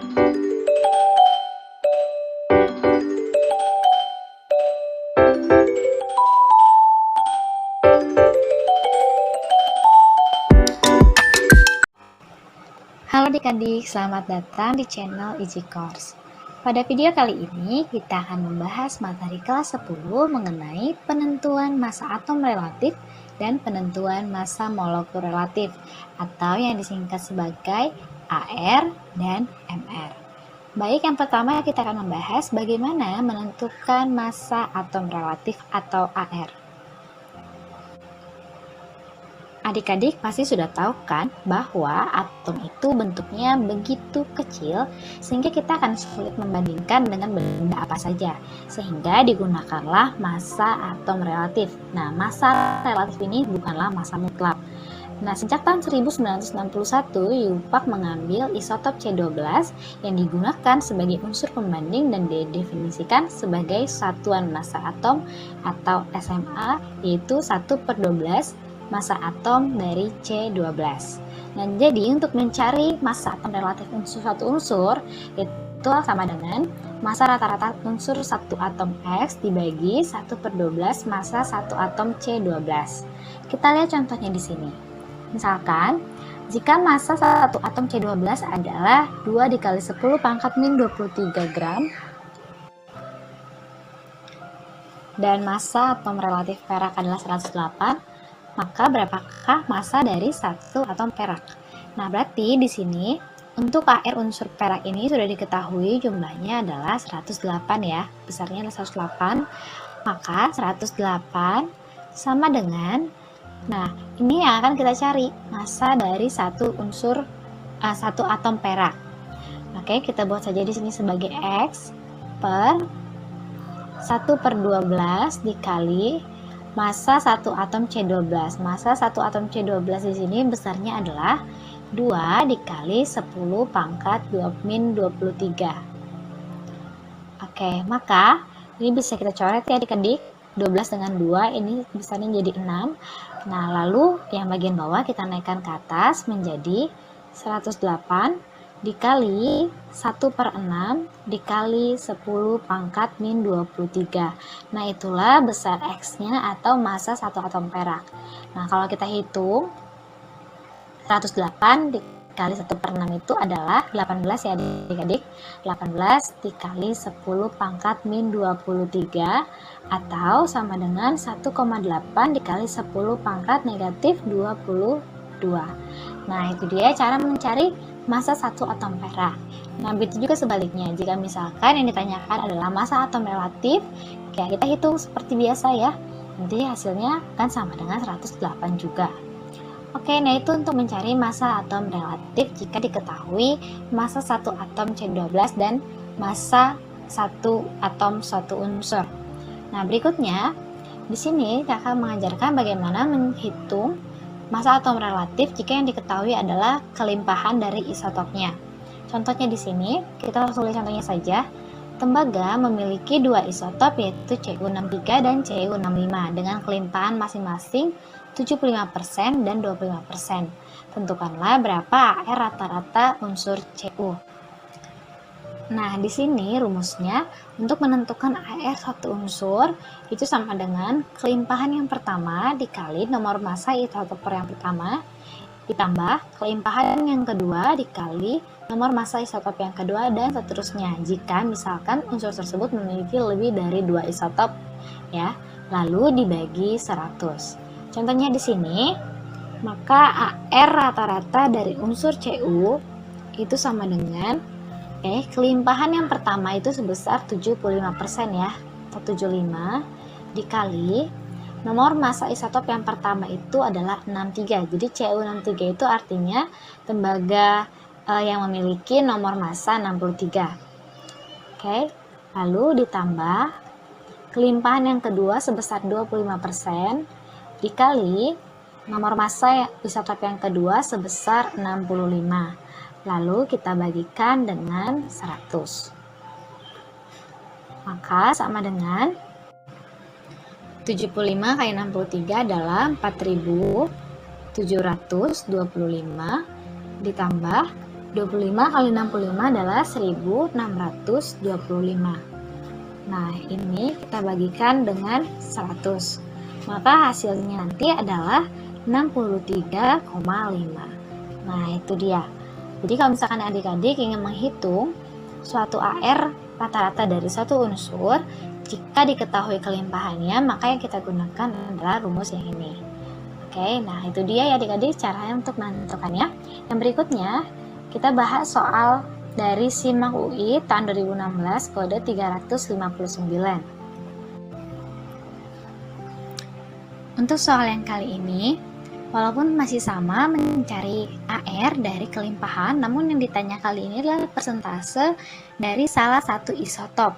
Halo adik-adik, selamat datang di channel Easy Course. Pada video kali ini, kita akan membahas materi kelas 10 mengenai penentuan massa atom relatif dan penentuan massa molekul relatif, atau yang disingkat sebagai AR dan MR. Baik, yang pertama kita akan membahas bagaimana menentukan massa atom relatif atau AR. Adik-adik pasti sudah tahu kan bahwa atom itu bentuknya begitu kecil sehingga kita akan sulit membandingkan dengan benda apa saja, sehingga digunakanlah massa atom relatif. Nah, massa relatif ini bukanlah massa mutlak. Nah, sejak tahun 1961, Yupak mengambil isotop C12 yang digunakan sebagai unsur pembanding dan didefinisikan sebagai satuan massa atom atau SMA, yaitu 1/12 massa atom dari C12. Nah, jadi untuk mencari massa atom relatif unsur satu unsur itu sama dengan massa rata-rata unsur satu atom X dibagi 1/12 massa satu atom C12. Kita lihat contohnya di sini. Misalkan, jika massa satu atom C12 adalah 2 dikali 10 pangkat min 23 gram dan massa atom relatif perak adalah 108, maka berapakah massa dari satu atom perak? Nah, berarti di sini untuk AR unsur perak ini sudah diketahui jumlahnya adalah 108 ya. Besarnya adalah 108. Maka 108 sama dengan, nah, ini yang akan kita cari massa dari satu unsur satu atom perak. Oke, kita buat saja di sini sebagai X per 1/12 dikali massa satu atom C12. Massa satu atom C12 di sini besarnya adalah 2 dikali 10 pangkat 23. Oke, maka ini bisa kita coret ya adik-adik. 12 dengan 2 ini besarnya jadi 6. Nah, lalu yang bagian bawah kita naikkan ke atas menjadi 108 dikali 1/6 dikali 10 pangkat min 23. Nah, itulah besar X-nya atau massa satu atom perak. Nah, kalau kita hitung 108 dikali 1/6 itu adalah 18 ya adik-adik. 18 dikali 10 pangkat min 23 atau sama dengan 1,8 dikali 10 pangkat negatif 22. Nah, itu dia cara mencari massa satu atom perak. Nah, begitu juga sebaliknya. Jika misalkan yang ditanyakan adalah massa atom relatif, ya kita hitung seperti biasa ya. Nanti hasilnya kan sama dengan 108 juga. Oke, nah itu untuk mencari massa atom relatif jika diketahui massa satu atom C12 dan massa satu atom satu unsur. Nah, berikutnya di sini kakak mengajarkan bagaimana menghitung massa atom relatif jika yang diketahui adalah kelimpahan dari isotopnya. Contohnya di sini, kita langsung lihat contohnya saja. Tembaga memiliki dua isotop yaitu Cu63 dan Cu65 dengan kelimpahan masing-masing 75% dan 25%. Tentukanlah berapa AR rata-rata unsur Cu. Nah, di sini rumusnya untuk menentukan AR satu unsur itu sama dengan kelimpahan yang pertama dikali nomor massa isotop yang pertama ditambah kelimpahan yang kedua dikali nomor massa isotop yang kedua dan seterusnya jika misalkan unsur tersebut memiliki lebih dari 2 isotop ya, lalu dibagi 100. Contohnya di sini, maka AR rata-rata dari unsur Cu itu sama dengan kelimpahan yang pertama itu sebesar 75% ya, atau 75 dikali nomor massa isotop yang pertama itu adalah 63. Jadi Cu63 itu artinya tembaga yang memiliki nomor massa 63. Oke, lalu ditambah kelimpahan yang kedua sebesar 25% dikali nomor massa isotop yang kedua sebesar 65. Lalu kita bagikan dengan 100. Maka sama dengan 75 kali 63 adalah 4725 ditambah 25 kali 65 adalah 1625. Nah, ini kita bagikan dengan 100. Maka hasilnya nanti adalah 63,5. Nah, itu dia. Jadi kalau misalkan adik-adik ingin menghitung suatu AR rata-rata dari suatu unsur, jika diketahui kelimpahannya, maka yang kita gunakan adalah rumus yang ini. Oke, nah itu dia ya adik-adik caranya untuk menentukannya. Yang berikutnya, kita bahas soal dari SIMAK UI tahun 2016 kode 359. Untuk soal yang kali ini, walaupun masih sama mencari AR dari kelimpahan, namun yang ditanya kali ini adalah persentase dari salah satu isotop.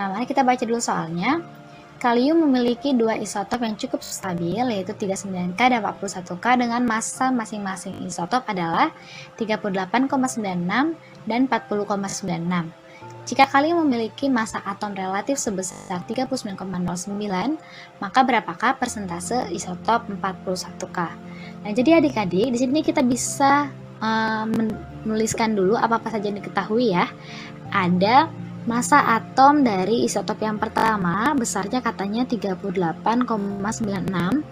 Nah, mari kita baca dulu soalnya. Kalium memiliki dua isotop yang cukup stabil, yaitu 39K dan 41K dengan massa masing-masing isotop adalah 38,96 dan 40,96. Jika kalium memiliki massa atom relatif sebesar 39,09, maka berapakah persentase isotop 41K? Nah, jadi adik-adik, di sini kita bisa menuliskan dulu apa-apa saja yang diketahui ya. Ada massa atom dari isotop yang pertama besarnya katanya 38,96.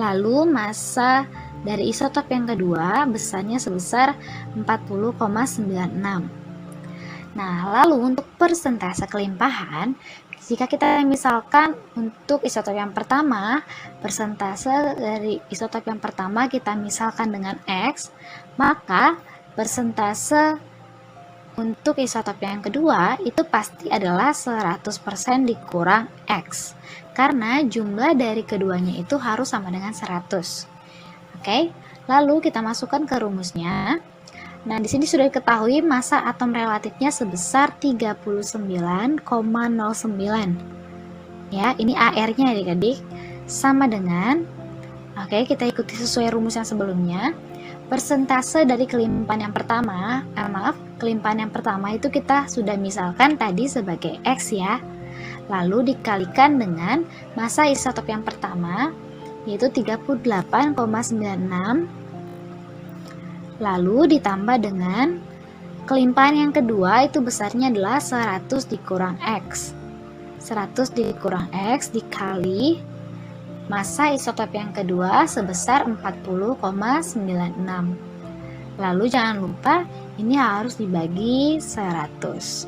Lalu massa dari isotop yang kedua besarnya sebesar 40,96. Nah, lalu untuk persentase kelimpahan, jika kita misalkan untuk isotop yang pertama, persentase dari isotop yang pertama kita misalkan dengan X, maka persentase untuk isotop yang kedua itu pasti adalah 100% dikurang X, karena jumlah dari keduanya itu harus sama dengan 100. Oke, lalu kita masukkan ke rumusnya. Nah, di sini sudah diketahui massa atom relatifnya sebesar 39,09. Ya, ini AR-nya adik-adik sama dengan, oke, kita ikuti sesuai rumus yang sebelumnya. Persentase dari kelimpahan yang pertama, kelimpahan yang pertama itu kita sudah misalkan tadi sebagai X ya. Lalu dikalikan dengan massa isotop yang pertama, yaitu 38,96. Lalu ditambah dengan kelimpahan yang kedua itu besarnya adalah 100 dikurang X. 100 dikurang X dikali massa isotop yang kedua sebesar 40,96. Lalu jangan lupa ini harus dibagi 100.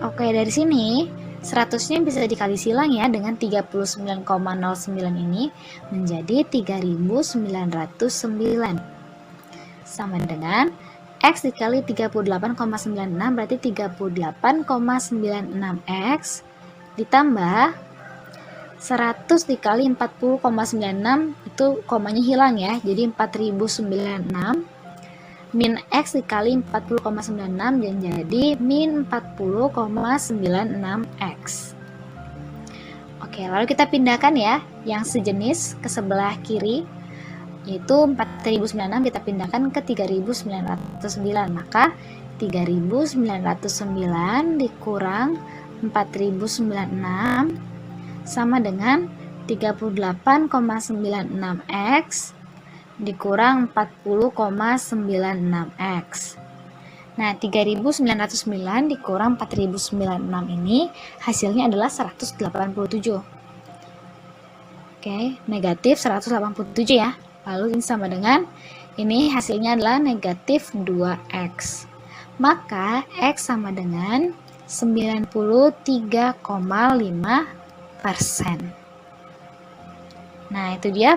Oke, dari sini 100-nya bisa dikali silang ya dengan 39,09 ini menjadi 3909. Sama dengan X dikali 38,96 berarti 38,96X ditambah 100 dikali 40,96 itu komanya hilang ya, jadi 4096 min X dikali 40,96 dan jadi min 40,96X. Oke, lalu kita pindahkan ya yang sejenis ke sebelah kiri, yaitu 4096 kita pindahkan ke 3909, maka 3909 dikurang 4096 sama dengan 38,96X dikurang 40,96X. Nah, 3909 dikurang 4096 ini hasilnya adalah 187. Oke, negatif 187 ya. Lalu ini sama dengan, ini hasilnya adalah negatif 2X. Maka X sama dengan 93,5%. Nah, itu dia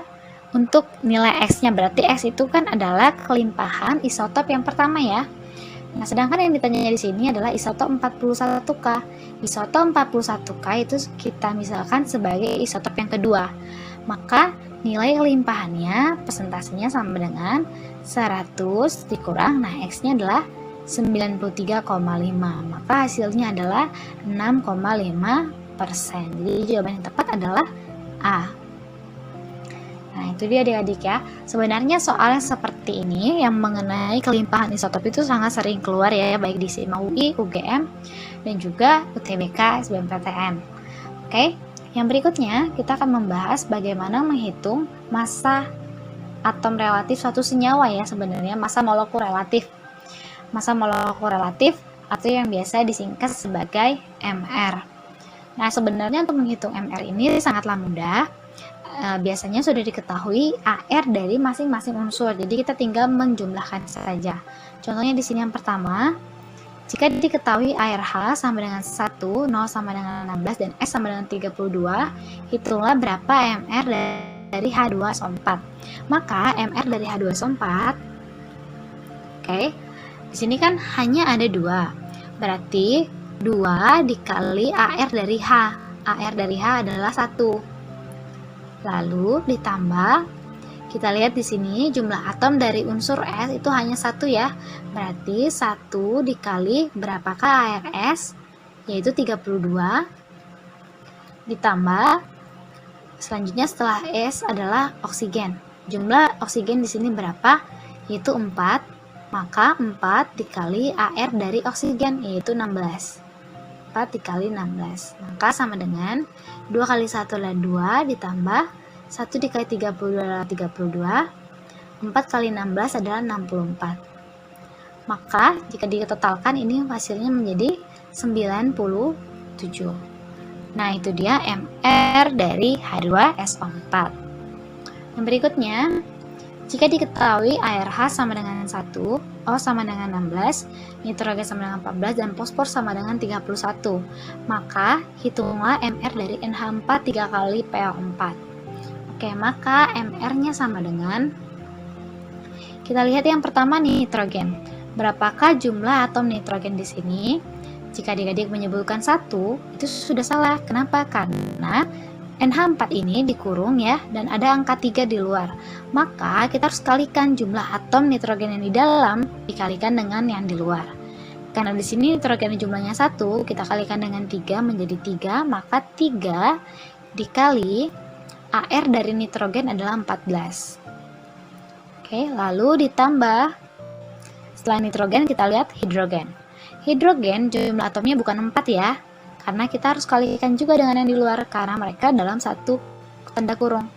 untuk nilai X-nya. Berarti X itu kan adalah kelimpahan isotop yang pertama ya. Nah, sedangkan yang ditanya di sini adalah isotop 41K. Isotop 41K itu kita misalkan sebagai isotop yang kedua. Maka nilai kelimpahannya persentasenya sama dengan 100 dikurang, nah X-nya adalah 93,5. Maka hasilnya adalah 6,5%. Jadi jawaban yang tepat adalah A. Nah, itu dia adik-adik ya. Sebenarnya soal seperti ini yang mengenai kelimpahan isotop itu sangat sering keluar ya, baik di SIMAK UI, UGM, dan juga UTBK, SBMPTN. Oke, yang berikutnya kita akan membahas bagaimana menghitung massa atom relatif suatu senyawa ya, sebenarnya massa molekul relatif. massa molekul relatif atau yang biasa disingkat sebagai MR. Nah, sebenarnya untuk menghitung MR ini sangatlah mudah. Biasanya sudah diketahui AR dari masing-masing unsur, jadi kita tinggal menjumlahkan saja. Contohnya di sini yang pertama, jika diketahui ARH sama dengan 1, 0 sama dengan 16, dan S sama dengan 32, hitunglah berapa MR dari H2SO4. Maka MR dari H2SO4, oke, di sini kan hanya ada 2, berarti 2 dikali AR dari H. AR dari H adalah 1. Lalu ditambah, kita lihat di sini jumlah atom dari unsur S itu hanya 1 ya. Berarti 1 dikali berapakah ARS? Yaitu 32. Ditambah, selanjutnya setelah S adalah oksigen. Jumlah oksigen di sini berapa? Yaitu 4. Maka 4 dikali AR dari oksigen yaitu 16. 4 dikali 16, maka sama dengan 2 kali 1 adalah 2, ditambah 1 dikali 32 adalah 32, 4 kali 16 adalah 64. Maka jika ditotalkan ini hasilnya menjadi 97. Nah, itu dia MR dari H2SO4. Yang berikutnya, jika diketahui ARH sama dengan 1, O sama dengan 16, nitrogen sama dengan 14, dan fosfor sama dengan 31, maka hitunglah MR dari NH4 3 kali PO4. Oke, maka MR-nya sama dengan, kita lihat yang pertama nitrogen. Berapakah jumlah atom nitrogen di sini? Jika adik-adik menyebutkan 1, itu sudah salah. Kenapa? Karena NH4 ini dikurung ya, dan ada angka 3 di luar. Maka kita harus kalikan jumlah atom nitrogen yang di dalam dikalikan dengan yang di luar. Karena di sini nitrogen jumlahnya 1, kita kalikan dengan 3 menjadi 3, maka 3 dikali AR dari nitrogen adalah 14. Oke, lalu ditambah, setelah nitrogen kita lihat hidrogen. Hidrogen jumlah atomnya bukan 4 ya, karena kita harus kalikan juga dengan yang di luar, karena mereka dalam satu tanda kurung.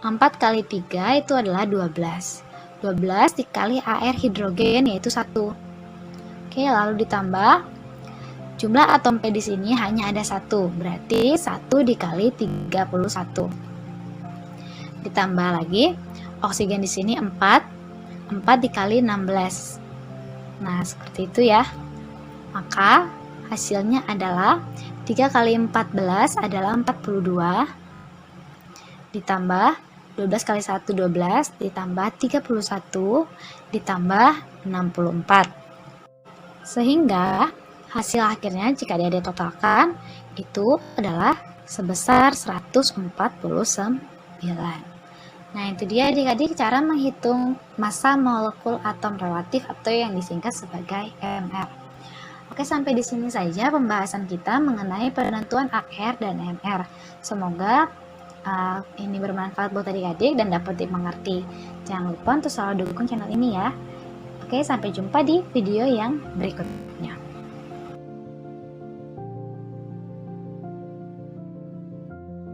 4 kali 3 itu adalah 12. 12 dikali AR hidrogen yaitu 1. Oke, lalu ditambah, jumlah atom P di sini hanya ada 1, berarti 1 dikali 31. Ditambah lagi, oksigen di sini 4. 4 dikali 16. Nah, seperti itu ya. Maka hasilnya adalah 3 kali 14 adalah 42, ditambah 12 kali 1 12, ditambah 31, ditambah 64. Sehingga hasil akhirnya jika dia ditotalkan itu adalah sebesar 149. Nah, itu dia adik-adik cara menghitung massa molekul atom relatif atau yang disingkat sebagai MR. Oke, sampai di sini saja pembahasan kita mengenai penentuan AR dan MR. Semoga ini bermanfaat buat adik-adik dan dapat dimengerti. Jangan lupa untuk selalu dukung channel ini ya. Oke, sampai jumpa di video yang berikutnya.